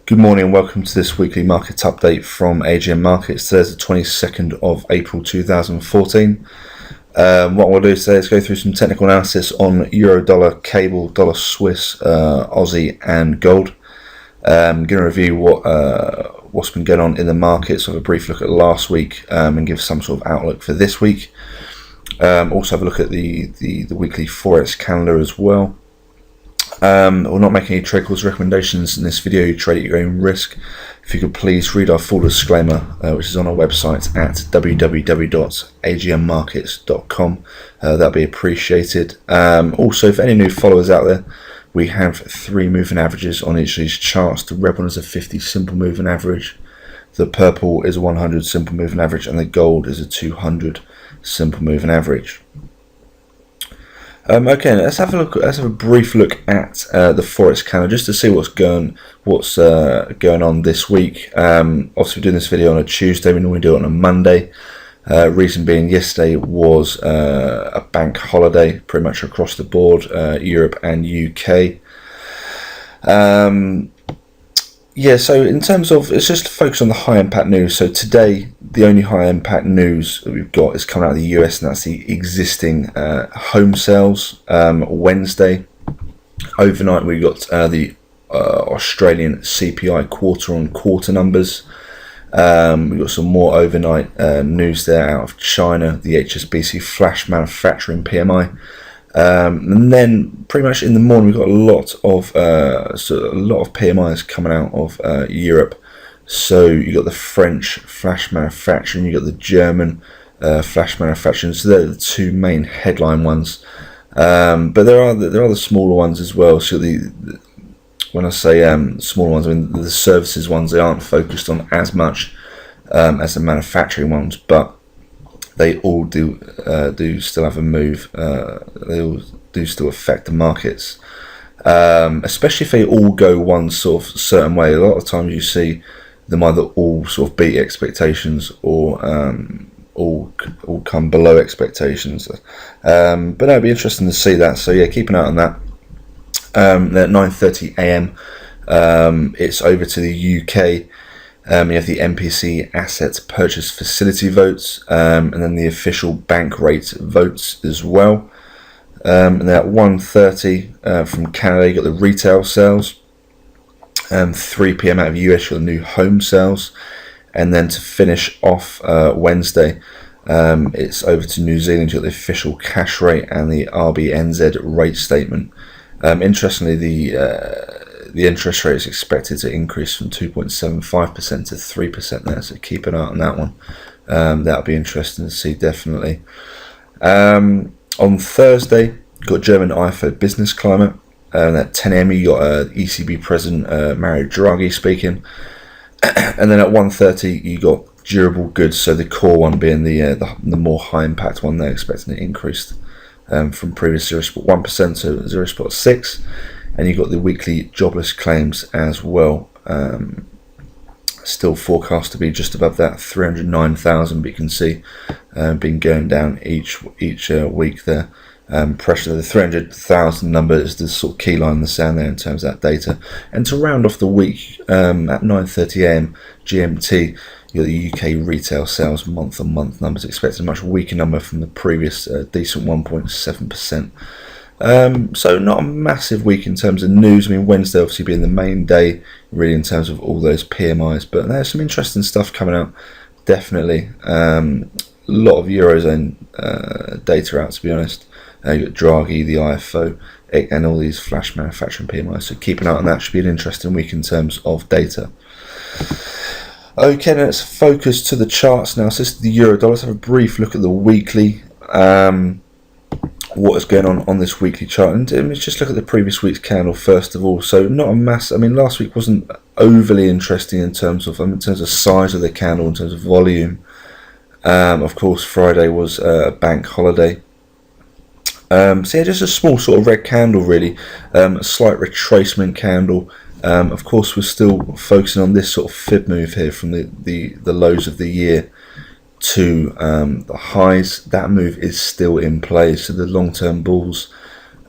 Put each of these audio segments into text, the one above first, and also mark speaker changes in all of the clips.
Speaker 1: Good morning and welcome to this weekly market update from AGM Markets. Today's the 22nd of April 2014. What we'll do today is go through some technical analysis on Euro, Dollar, Cable, Dollar Swiss, Aussie and Gold. I'm going to review what's been going on in the markets, have a brief look at last week and give some sort of outlook for this week. Also have a look at the weekly Forex calendar as well. We'll not make any trade calls recommendations in this video. You trade at your own risk. If you could please read our full disclaimer, which is on our website at www.agmmarkets.com. That'd be appreciated. Also, for any new followers out there, we have 3 moving averages on each of these charts. The red one is a 50 simple moving average, the purple is a 100 simple moving average, and the gold is a 200 simple moving average. Okay, let's have a brief look at the Forex calendar just to see what's going on this week. Obviously, we're doing this video on a Tuesday. We normally do it on a Monday. Reason being, yesterday was a bank holiday, pretty much across the board, Europe and UK. So in terms of, it's just to focus on the high impact news. So today, the only high impact news that we've got is coming out of the US, and that's the existing home sales. Wednesday, overnight, we got the Australian CPI quarter-on-quarter numbers. We've got some more overnight news there out of China, the HSBC flash manufacturing PMI. And then pretty much in the morning we've got a lot of PMIs coming out of Europe. So you got the French flash manufacturing, you got the German flash manufacturing. So they're the 2 main headline ones. But there are the smaller ones as well. So when I say smaller ones, I mean the services ones. They aren't focused on as much as the manufacturing ones, but they all do still have a move. They all do still affect the markets, especially if they all go one sort of certain way. A lot of times you see them either all sort of beat expectations or all come below expectations. But it'd be interesting to see that. So yeah, keep an eye on that. At 9:30 a.m. It's over to the UK. You have the MPC Asset Purchase Facility votes, and then the official bank rate votes as well. And then at 1:30 from Canada, you got the retail sales. 3 p.m. out of US, you got the new home sales. And then to finish off Wednesday, it's over to New Zealand. You got the official cash rate and the RBNZ rate statement. Interestingly, the interest rate is expected to increase from 2.75% to 3% there, so keep an eye on that one. That'll be interesting to see, definitely. On Thursday, you've got German IFO business climate. At 10 a.m. you got ECB President Mario Draghi speaking. And then at 1:30 you got durable goods, so the core one being the more high impact one. They're expecting it increased from previous 0.1% to 0.6%. And you've got the weekly jobless claims as well, still forecast to be just above that 309,000, but you can see been going down each week there. Pressure, the 300,000 number is the sort of key line in the sand there in terms of that data. And to round off the week, at 9:30 a.m. GMT, you got the UK retail sales month-on-month numbers, expecting a much weaker number from the previous decent 1.7%. So not a massive week in terms of news. I mean, Wednesday obviously being the main day, really, in terms of all those PMIs. But there's some interesting stuff coming out, definitely. A lot of Eurozone data out, to be honest. You got Draghi, the IFO, and all these flash manufacturing PMIs. So keep an eye on that. Should be an interesting week in terms of data. Okay, now let's focus to the charts now. So this is the Euro Dollar. Let's have a brief look at the weekly. What is going on this weekly chart, and let's just look at the previous week's candle first of all. So not a mass. I mean, last week wasn't overly interesting in terms of size of the candle, in terms of volume. Of course, Friday was a bank holiday. So yeah, just a small sort of red candle, really. A slight retracement candle. Of course, we're still focusing on this sort of fib move here from the lows of the year to the highs. That move is still in place, so the long-term bulls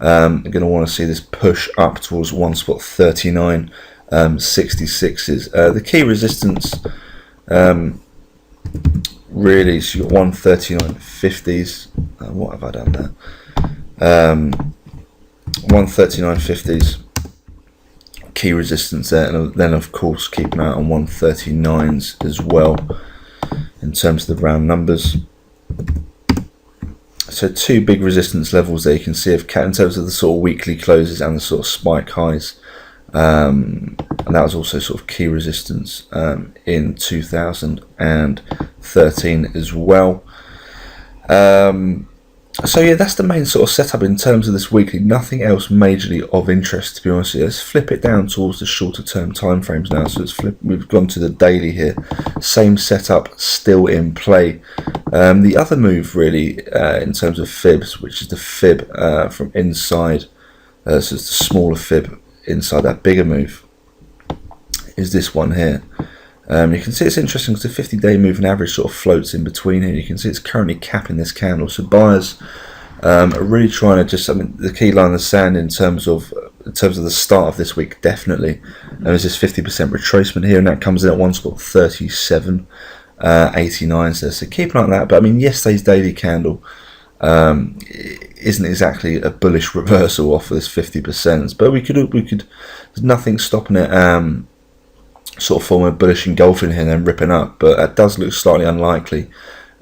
Speaker 1: are going to want to see this push up towards 1.39 66s. The key resistance really, so you've got 139.50s. What have I done there? 139.50s key resistance there, and then of course keep an eye on 139s as well in terms of the round numbers. So two big resistance levels there you can see in terms of the sort of weekly closes and the sort of spike highs, and that was also sort of key resistance in 2013 as well. So yeah, that's the main sort of setup in terms of this weekly. Nothing else majorly of interest, to be honest with you. Let's flip it down towards the shorter term time frames now. So we've gone to the daily here. Same setup still in play. The other move really in terms of fibs, which is the fib from inside, so it's the smaller fib inside that bigger move, is this one here. You can see it's interesting because the 50-day moving average sort of floats in between here. You can see it's currently capping this candle. So buyers are really trying to just, the key line in the sand in terms of the start of this week, definitely. There's this 50% retracement here, and that comes in at 1.3789. So keep an eye on that. But I mean, yesterday's daily candle isn't exactly a bullish reversal off of this 50%. But we could. There's nothing stopping it. Sort of forming a bullish engulfing here and then ripping up, but that does look slightly unlikely.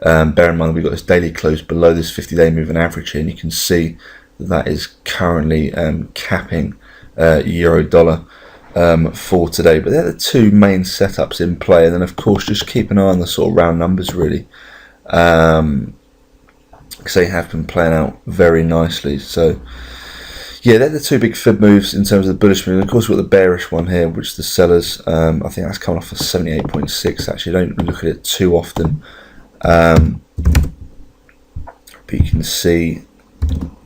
Speaker 1: Bear in mind that we've got this daily close below this 50-day moving average here, and you can see that is currently capping euro dollar for today. But they're the two main setups in play, and then of course just keep an eye on the sort of round numbers really, because they have been playing out very nicely. So yeah, they're the two big fib moves in terms of the bullish move. And of course, we've got the bearish one here, which the sellers, I think that's coming off of 78.6. Actually, don't look at it too often. But you can see,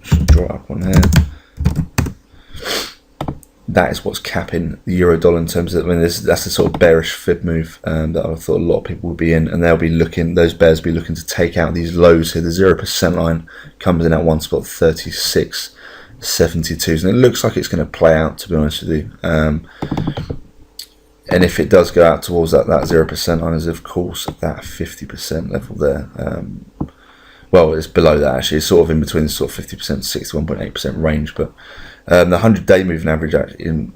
Speaker 1: just draw it up on here. That is what's capping the euro dollar in terms of, that's the sort of bearish fib move that I thought a lot of people would be in, and they'll be looking, those bears will be looking to take out these lows here. The 0% line comes in at 1.3672, and it looks like it's going to play out, to be honest with you. And if it does go out towards that 0% line, is of course that 50% level there. Well, it's below that actually. It's sort of in between the sort of 50% 61.8% range, but the 100-day moving average actually,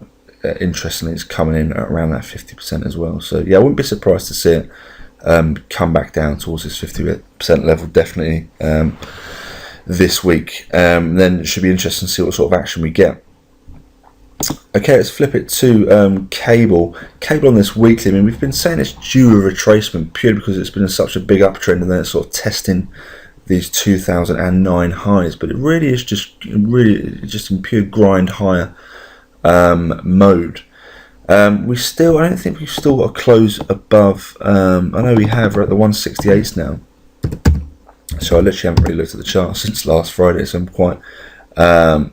Speaker 1: interestingly, is coming in at around that 50% as well. So yeah, I wouldn't be surprised to see it come back down towards this 50% level, definitely. This week, then it should be interesting to see what sort of action we get. Okay, let's flip it to cable on this weekly. I mean, we've been saying it's due a retracement purely because it's been such a big uptrend, and then it's sort of testing these 2009 highs, but it really is just in pure grind higher mode. I don't think we've still got a close above. I know we have. We're at the 168s now. So I literally haven't really looked at the chart since last Friday, so I'm quite a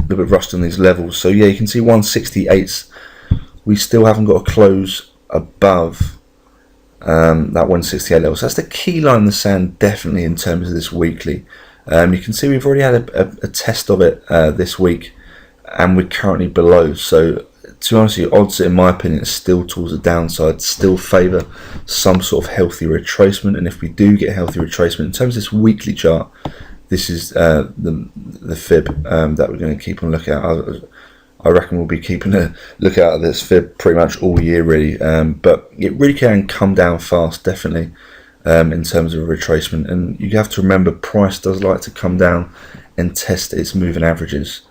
Speaker 1: little bit rushed on these levels. So yeah, you can see 168s. We still haven't got a close above that 168 level. So that's the key line in the sand, definitely, in terms of this weekly. You can see we've already had a test of it this week, and we're currently below. So to be honest with you, odds, in my opinion, are still towards the downside, still favour some sort of healthy retracement. And if we do get healthy retracement, in terms of this weekly chart, this is the fib that we're going to keep on looking at. I reckon we'll be keeping a look out at this fib pretty much all year, really. But it really can come down fast, definitely, in terms of retracement. And you have to remember, price does like to come down and test its moving averages.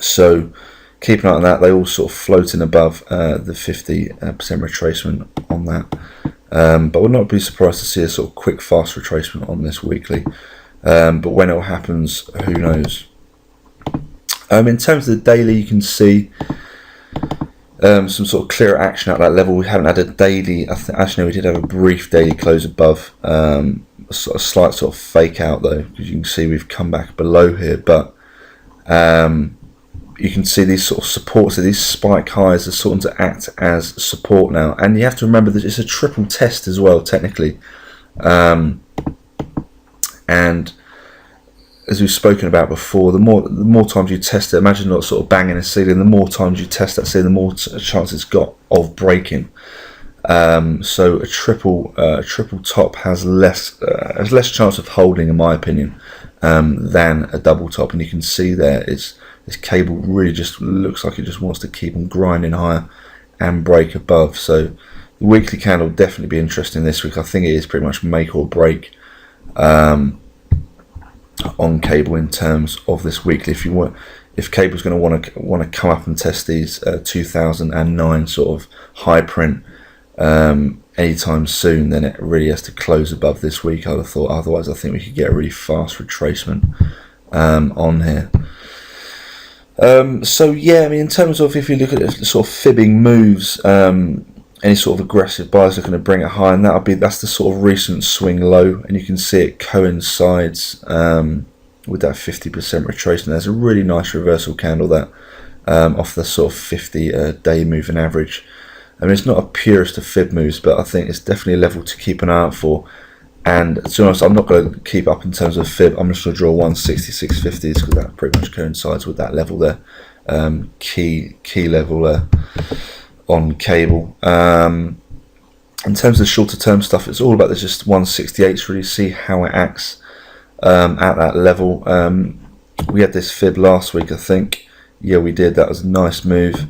Speaker 1: So keep an eye on that. They all sort of floating above the 50% retracement on that. But we'll not be surprised to see a sort of quick, fast retracement on this weekly. But when it happens, who knows? In terms of the daily, you can see some sort of clearer action at that level. We haven't had a daily. Actually, no, we did have a brief daily close above. A slight sort of fake out though, because you can see we've come back below here. But you can see these sort of supports, so these spike highs are starting to act as support now. And you have to remember that it's a triple test as well, technically. And as we've spoken about before, the more times you test it, imagine not sort of banging a ceiling. The more times you test that ceiling, the more chance it's got of breaking. So a triple top has less chance of holding, in my opinion, than a double top. And you can see there, this cable really just looks like it just wants to keep on grinding higher and break above. So the weekly candle will definitely be interesting this week. I think it is pretty much make or break on cable in terms of this weekly. If cable's going to want to come up and test these 2009 sort of high print anytime soon, then it really has to close above this week, I'd have thought. Otherwise, I think we could get a really fast retracement on here. So yeah, I mean, in terms of, if you look at the sort of fibbing moves, any sort of aggressive buyers looking to bring it high, and that's the sort of recent swing low, and you can see it coincides with that 50% retracement. There's a really nice reversal candle that off the sort of 50-day moving average. I mean, it's not a purest of fib moves, but I think it's definitely a level to keep an eye out for. And to be honest, I'm not going to keep up in terms of fib. I'm just going to draw 166.50s because that pretty much coincides with that level there, key level there on cable. In terms of shorter term stuff, it's all about just 168s, really see how it acts at that level. We had this fib last week, I think. Yeah, we did. That was a nice move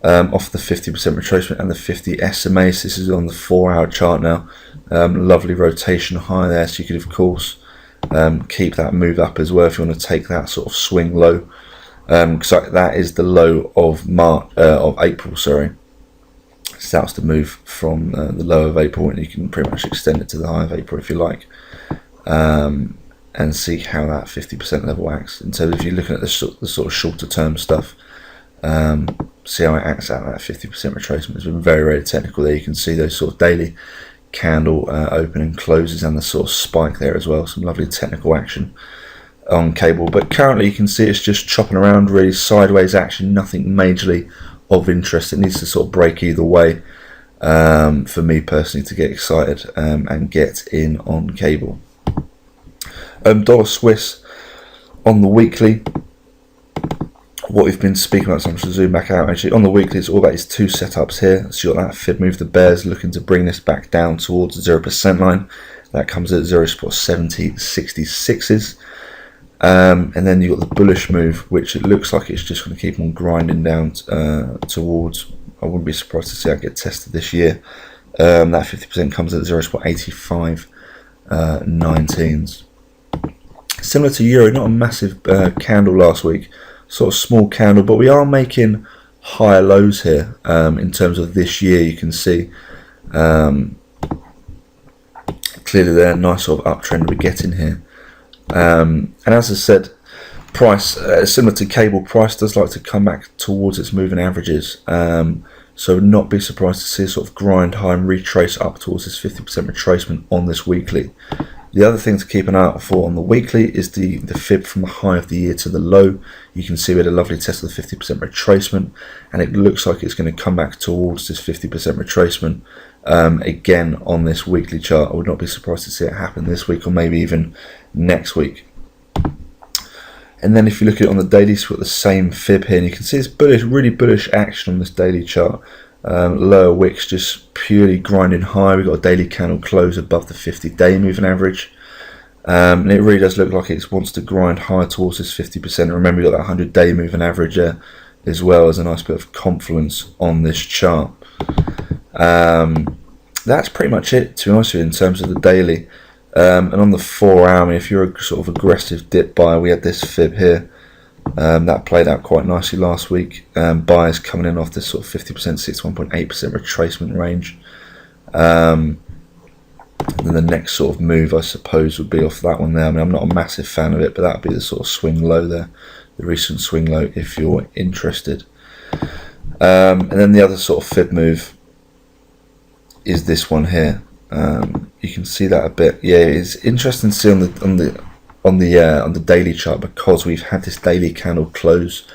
Speaker 1: off the 50% retracement and the 50 SMA. So this is on the 4-hour chart now. Lovely rotation high there, so you could of course keep that move up as well if you want to take that sort of swing low, because that is the low of April. Sorry, starts to move from the low of April, and you can pretty much extend it to the high of April if you like, and see how that 50% level acts. And so if you're looking at the sort of shorter term stuff, see how it acts out that 50% retracement. It's been very, very technical there. You can see those sort of daily candle open and closes and the sort of spike there as well. Some lovely technical action on cable, but currently you can see it's just chopping around, really sideways action, nothing majorly of interest. It needs to sort of break either way for me personally to get excited and get in on cable. Dollar Swiss on the weekly, what we've been speaking about, so I'm just going to zoom back out. Actually, on the weekly, it's all about these two setups here. So you've got that fib move, the bears looking to bring this back down towards the 0% line. That comes at 0.7066s. And then you've got the bullish move, which it looks like it's just going to keep on grinding down towards. I wouldn't be surprised to see that get tested this year. That 50% comes at 0.8519s. Similar to Euro, not a massive candle last week. Sort of small candle, but we are making higher lows here in terms of this year. You can see clearly there, nice sort of uptrend we're getting here. And as I said, price similar to cable, price does like to come back towards its moving averages. So not be surprised to see a sort of grind high and retrace up towards this 50% retracement on this weekly. The other thing to keep an eye out for on the weekly is the fib from the high of the year to the low. You can see we had a lovely test of the 50% retracement, and it looks like it's going to come back towards this 50% retracement again on this weekly chart. I would not be surprised to see it happen this week or maybe even next week. And then if you look at it on the daily, so we've got the same fib here, and you can see it's bullish, really bullish action on this daily chart. Lower wicks just purely grinding high. We've got a daily candle close above the 50-day moving average, and it really does look like it wants to grind higher towards this 50%. Remember, we've got that 100-day moving average there as well as a nice bit of confluence on this chart. That's pretty much it, to be honest with you, in terms of the daily. And on the 4-hour, I mean, if you're a sort of aggressive dip buyer, we had this fib here. That played out quite nicely last week. Buyers coming in off this sort of 50%, 61.8% retracement range. Then the next sort of move, I suppose, would be off that one there. I mean, I'm not a massive fan of it, but that would be the sort of swing low there, the recent swing low, if you're interested. And then the other sort of fib move is this one here. You can see that a bit. Yeah, it's interesting to see on the daily chart, because we've had this daily candle close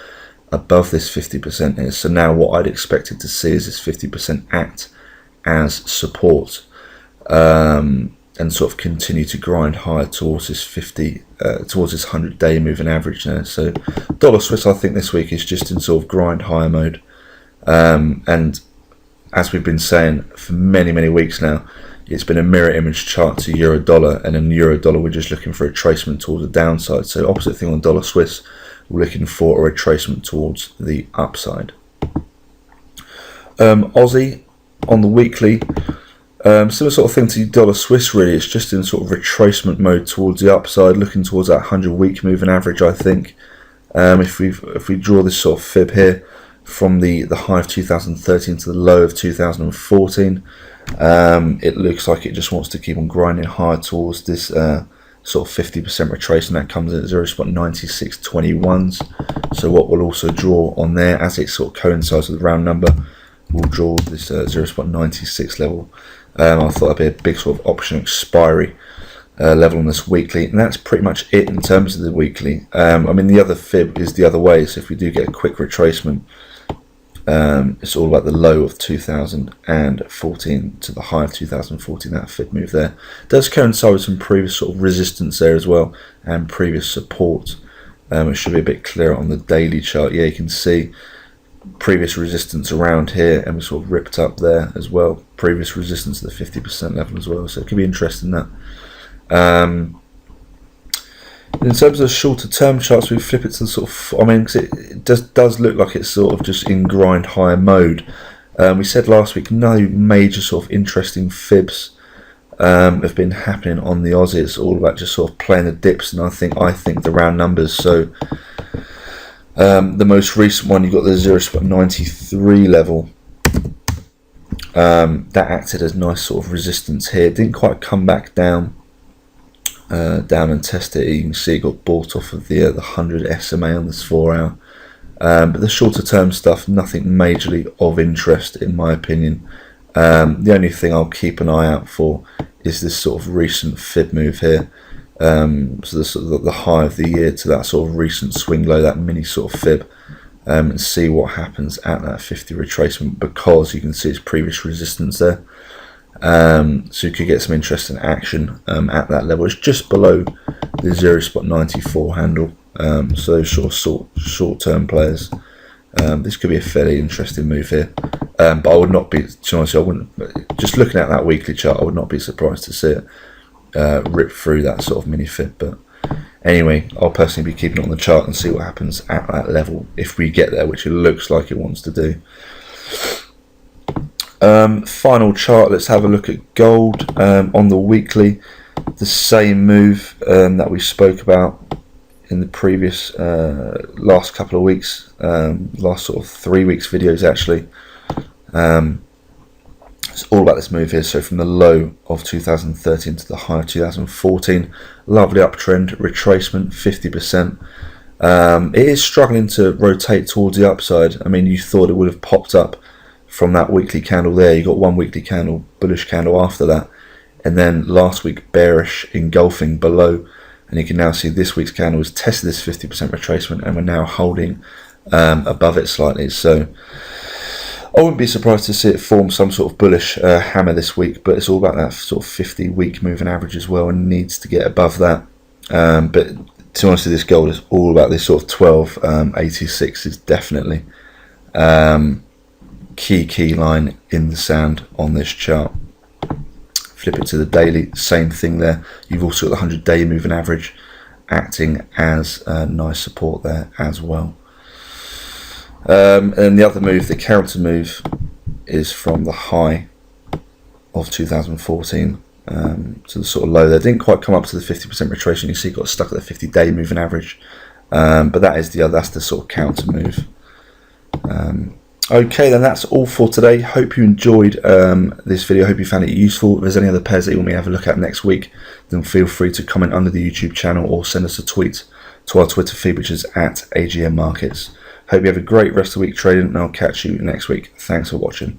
Speaker 1: above this 50% here. So now what I'd expected to see is this 50% act as support. And and sort of continue to grind higher towards this 100-day moving average there. So dollar Swiss, I think this week is just in sort of grind higher mode, and as we've been saying for many weeks now, it's been a mirror image chart to euro dollar, and in euro dollar we're just looking for a retracement towards the downside. So opposite thing on dollar Swiss, we're looking for a retracement towards the upside. Aussie on the weekly, similar sort of thing to dollar Swiss really. It's just in sort of retracement mode towards the upside, looking towards that 100-week moving average. I think if we draw this sort of fib here from the high of 2013 to the low of 2014, it looks like it just wants to keep on grinding higher towards this sort of 50% retracement that comes in at 0.9621s. So what we'll also draw on there, as it sort of coincides with the round number, we'll draw this 0.96 level. I thought that'd be a big sort of option expiry level on this weekly, and that's pretty much it in terms of the weekly. I mean, the other fib is the other way, so if we do get a quick retracement, it's all about the low of 2014 to the high of 2014. That fib move there does coincide with some previous sort of resistance there as well, and previous support. It should be a bit clearer on the daily chart. Yeah, you can see previous resistance around here, and we sort of ripped up there as well. Previous resistance at the 50% level as well, so it could be interesting that. In terms of shorter term charts, we flip it to the sort of, I mean, 'cause it does look like it's sort of just in grind higher mode. We said last week no major sort of interesting fibs have been happening on the Aussie. It's all about just sort of playing the dips, and I think the round numbers. So the most recent one, you got the 0.93 level. That acted as nice sort of resistance here. It didn't quite come back down and test it. You can see it got bought off of the 100 SMA on this 4 hour. But the shorter term stuff, nothing majorly of interest in my opinion. The only thing I'll keep an eye out for is this sort of recent fib move here. So the high of the year to that sort of recent swing low, that mini sort of fib, and see what happens at that 50 retracement, because you can see its previous resistance there. So you could get some interesting action at that level. It's just below the 0.94 handle. So short term players, this could be a fairly interesting move here. But I would not be, to be honest, I wouldn't, just looking at that weekly chart, I would not be surprised to see it rip through that sort of mini fib. But anyway, I'll personally be keeping it on the chart and see what happens at that level if we get there, which it looks like it wants to do. Final chart, let's have a look at gold on the weekly. The same move that we spoke about in the previous last couple of weeks, last sort of 3 weeks videos actually. It's all about this move here. So from the low of 2013 to the high of 2014, lovely uptrend, retracement, 50%. It is struggling to rotate towards the upside. I mean, you thought it would have popped up from that weekly candle there. You got one weekly candle, bullish candle after that, and then last week bearish engulfing below, and you can now see this week's candle has tested this 50% retracement, and we're now holding above it slightly. So I wouldn't be surprised to see it form some sort of bullish hammer this week, but it's all about that sort of 50-week moving average as well, and needs to get above that. But to be honest, this gold is all about this sort of 1286 is definitely key line in the sand on this chart. Flip it to the daily, same thing there. You've also got the 100-day moving average acting as a nice support there as well. And the other move, the counter move, is from the high of 2014 to the sort of low there. Didn't quite come up to the 50% retracement. You see it got stuck at the 50-day moving average, but that's the sort of counter move. Okay, then that's all for today. Hope you enjoyed this video. Hope you found it useful. If there's any other pairs that you want me to have a look at next week, then feel free to comment under the YouTube channel or send us a tweet to our Twitter feed, which is at AGM Markets. Hope you have a great rest of the week trading, and I'll catch you next week. Thanks for watching.